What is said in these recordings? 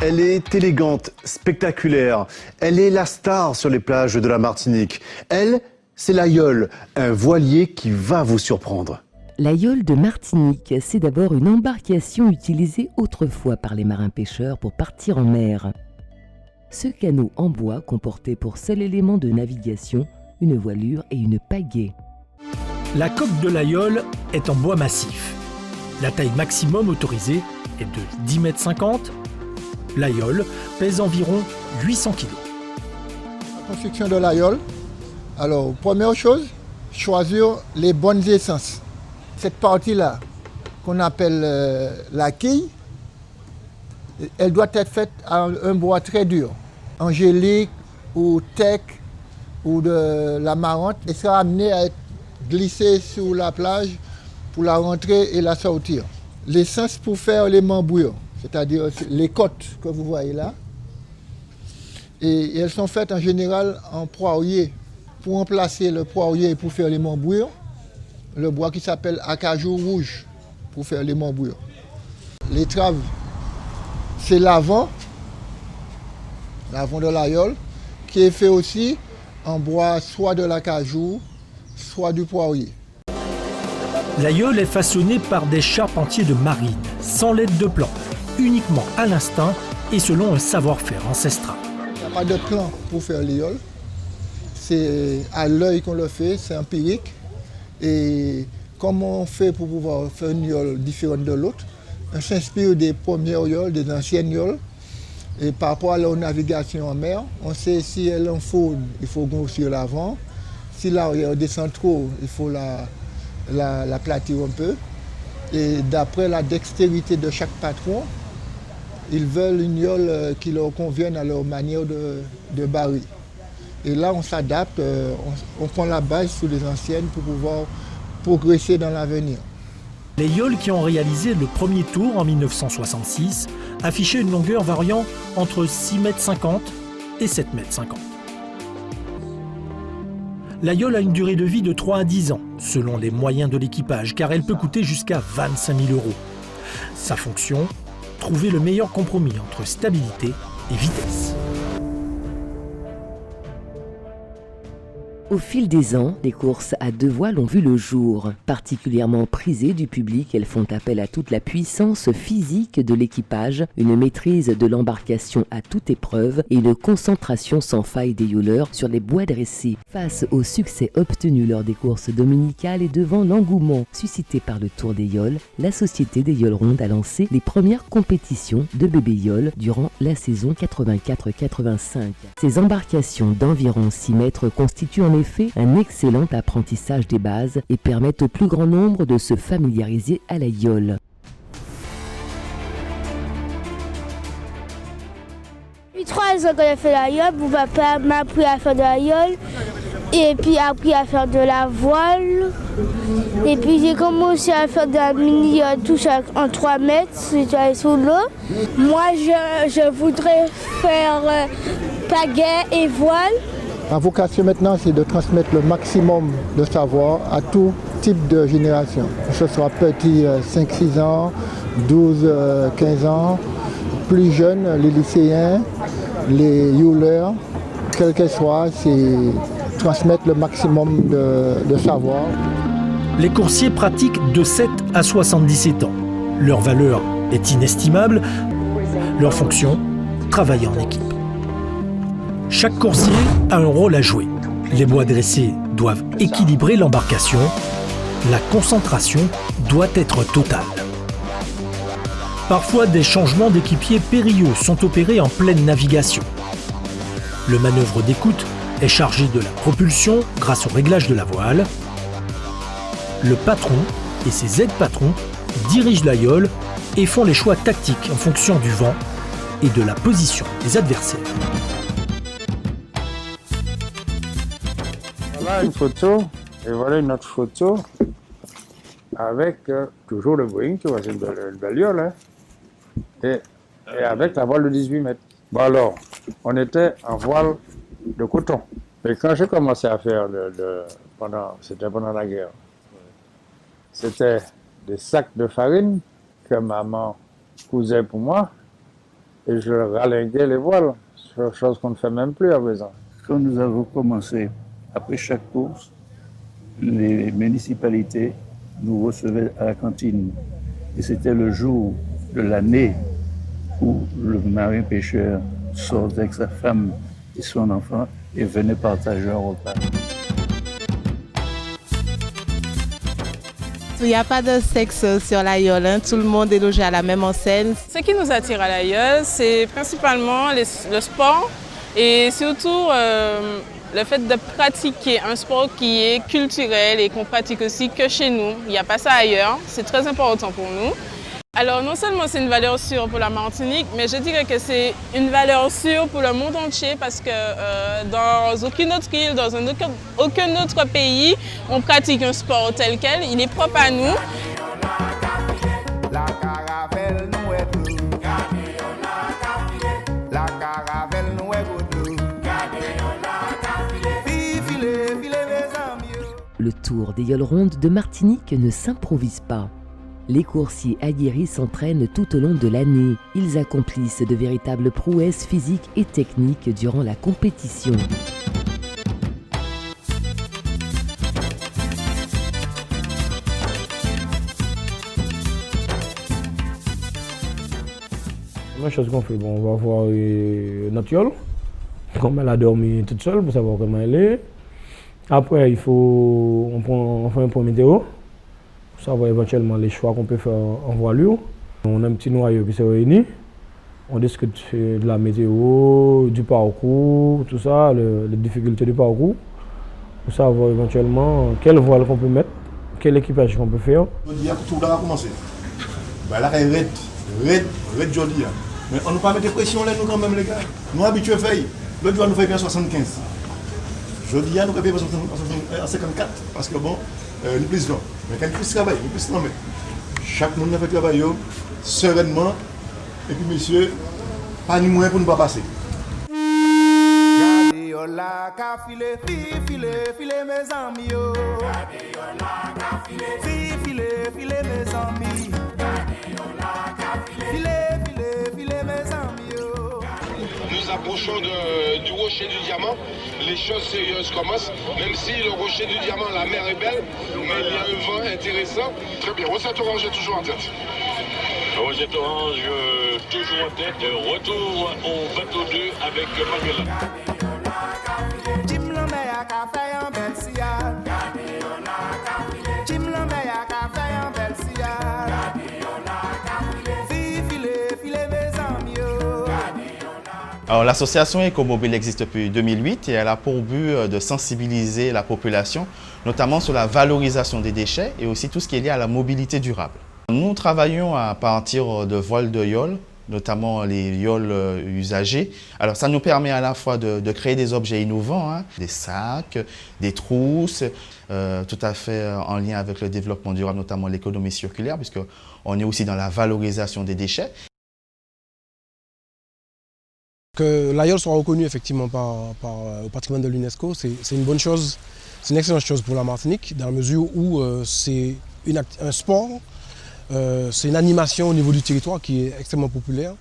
Elle est élégante, spectaculaire. Elle est la star sur les plages de la Martinique. Elle, c'est la Yole, un voilier qui va vous surprendre. La Yole de Martinique, c'est d'abord une embarcation utilisée autrefois par les marins-pêcheurs pour partir en mer. Ce canot en bois comportait pour seul élément de navigation une voilure et une pagaie. La coque de la Yole est en bois massif. La taille maximum autorisée est de 10,50 m. La Yole pèse environ 800 kg. La construction de la Yole, alors première chose, choisir les bonnes essences. Cette partie-là, qu'on appelle la quille, elle doit être faite à un bois très dur, angélique ou tech ou de la marante, et sera amenée à être glissée sur la plage pour la rentrer et la sortir. L'essence pour faire les membouilleurs, c'est-à-dire les côtes que vous voyez là, et elles sont faites en général en poirier. Pour remplacer le poirier pour faire les membouilleurs, le bois qui s'appelle acajou rouge pour faire les membouilleurs. Les traves, c'est l'avant de la Yole, qui est fait aussi en bois soit de l'acajou, soit du poirier. La Yole est façonnée par des charpentiers de marine, sans l'aide de plan, uniquement à l'instinct et selon un savoir-faire ancestral. Il n'y a pas de plan pour faire les yoles. C'est à l'œil qu'on le fait, c'est empirique. Et comment on fait pour pouvoir faire une yole différente de l'autre? On s'inspire des premières yoles, des anciennes yoles. Et par rapport à la navigation en mer, on sait si elle est en faune, il faut grossir l'avant. Si l'arrière descend trop, il faut l'aplatir un peu. Et d'après la dextérité de chaque patron, ils veulent une yole qui leur convienne à leur manière de barrer. Et là, on s'adapte, on prend la base sur les anciennes pour pouvoir progresser dans l'avenir. Les yoles qui ont réalisé le premier tour en 1966 affichaient une longueur variant entre 6,50 m et 7,50 m. La yole a une durée de vie de 3 à 10 ans, selon les moyens de l'équipage, car elle peut coûter jusqu'à 25 000 €. Sa fonction, trouver le meilleur compromis entre stabilité et vitesse. Au fil des ans, les courses à deux voiles ont vu le jour. Particulièrement prisées du public, elles font appel à toute la puissance physique de l'équipage, une maîtrise de l'embarcation à toute épreuve et une concentration sans faille des yoleurs sur les bois dressés. Face au succès obtenu lors des courses dominicales et devant l'engouement suscité par le Tour des Yoles, la Société des Yoles Rondes a lancé les premières compétitions de bébé Yole durant la saison 84-85. Ces embarcations d'environ 6 mètres constituent en effet un excellent apprentissage des bases et permettent au plus grand nombre de se familiariser à la yole. Depuis 3 ans que j'ai fait la yole, mon papa m'a appris à faire de la yole et puis appris à faire de la voile. Et puis j'ai commencé à faire de la mini-yole tout ça en 3 mètres, j'étais sous l'eau. Moi je voudrais faire pagaie et voile. Ma vocation maintenant, c'est de transmettre le maximum de savoir à tout type de génération. Que ce soit petit 5-6 ans, 12-15 ans, plus jeunes, les lycéens, les yoleurs, quel qu'elle soit, c'est transmettre le maximum de savoir. Les coursiers pratiquent de 7 à 77 ans. Leur valeur est inestimable. Leur fonction, travailler en équipe. Chaque coursier a un rôle à jouer. Les bois dressés doivent équilibrer l'embarcation. La concentration doit être totale. Parfois, des changements d'équipier périlleux sont opérés en pleine navigation. Le manœuvre d'écoute est chargé de la propulsion grâce au réglage de la voile. Le patron et ses aides-patrons dirigent la yole et font les choix tactiques en fonction du vent et de la position des adversaires. Voilà une photo, et voilà une autre photo avec toujours le Boeing, tu vois, c'est une belle yole, hein, et avec la voile de 18 mètres. Bon alors, on était en voile de coton. Mais quand j'ai commencé à faire c'était pendant la guerre, c'était des sacs de farine que maman cousait pour moi, et je ralinguais les voiles, chose qu'on ne fait même plus à présent. Quand nous avons commencé, après chaque course, les municipalités nous recevaient à la cantine. Et c'était le jour de l'année où le marin-pêcheur sortait avec sa femme et son enfant et venait partager un repas. Il n'y a pas de sexe sur l'Aïol, hein. Tout le monde est logé à la même enseigne. Ce qui nous attire à l'Aïol, c'est principalement le sport et surtout le fait de pratiquer un sport qui est culturel et qu'on pratique aussi que chez nous. Il n'y a pas ça ailleurs, c'est très important pour nous. Alors non seulement c'est une valeur sûre pour la Martinique, mais je dirais que c'est une valeur sûre pour le monde entier parce que dans aucune autre île, dans aucun autre pays, on pratique un sport tel quel, il est propre à nous. Le Tour des Yoles Rondes de Martinique ne s'improvise pas. Les coursiers aguerris s'entraînent tout au long de l'année. Ils accomplissent de véritables prouesses physiques et techniques durant la compétition. La chose qu'on fait, on va voir notre yole, comme elle a dormi toute seule pour savoir comment elle est. Après, on fait un point météo pour savoir éventuellement les choix qu'on peut faire en voilure. On a un petit noyau qui se réunit. On discute de la météo, du parcours, tout ça, les difficultés du parcours, pour savoir éventuellement quelle voile qu'on peut mettre, quel équipage qu'on peut faire. Jodi a tout a commencé. Bah là red jodi. Mais on ne peut pas mettre de pression là nous quand même les gars. Nous habitués faire. L'autre jour nous fait bien 75. Jodi a nous fait bien 54 parce que bon nous plus long. Mais quand plus travail, nous plus travail. Chaque monde a fait travail sereinement et puis monsieur pas ni moins pour ne pas passer. Gadiola ka file mes amis yo. Gadiola ka file mes amis. Gadiola ka file mes amis yo. Nous approchons du rocher du diamant. Les choses sérieuses commencent, même si le rocher du diamant, la mer est belle, mais il y a un vent intéressant. Très bien, Rosette Orange est toujours en tête. Rosette Orange toujours en tête, retour au bateau 2 avec Manuela. Alors, l'association Écomobile existe depuis 2008 et elle a pour but de sensibiliser la population, notamment sur la valorisation des déchets et aussi tout ce qui est lié à la mobilité durable. Nous travaillons à partir de voiles de yole, notamment les yoles usagés. Alors ça nous permet à la fois de créer des objets innovants, hein, des sacs, des trousses, tout à fait en lien avec le développement durable, notamment l'économie circulaire, puisqu'on est aussi dans la valorisation des déchets. Que l'Aïol soit reconnu effectivement au patrimoine de l'UNESCO, c'est une bonne chose, c'est une excellente chose pour la Martinique, dans la mesure où c'est un sport, c'est une animation au niveau du territoire qui est extrêmement populaire.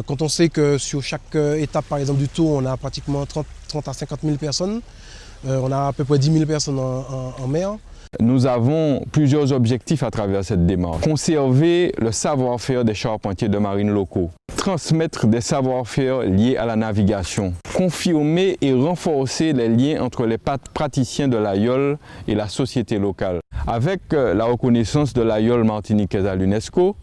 Quand on sait que sur chaque étape par exemple du Tour, on a pratiquement 30 à 50 000 personnes, on a à peu près 10 000 personnes en mer. Nous avons plusieurs objectifs à travers cette démarche. Conserver le savoir-faire des charpentiers de marine locaux. Transmettre des savoir-faire liés à la navigation. Confirmer et renforcer les liens entre les praticiens de l'Aïol et la société locale. Avec la reconnaissance de l'Aïol martiniquaise à l'UNESCO,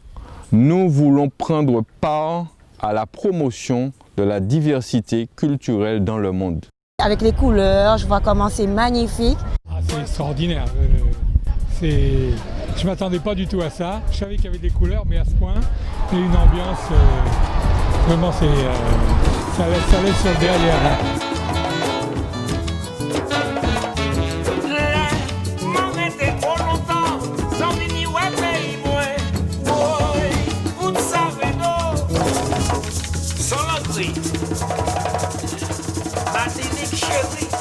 nous voulons prendre part à la promotion de la diversité culturelle dans le monde. Avec les couleurs, je vois comment c'est magnifique. C'est extraordinaire. Je ne m'attendais pas du tout à ça. Je savais qu'il y avait des couleurs, mais à ce point, et une ambiance, vraiment, ça laisse sur le derrière. Martinique chérie.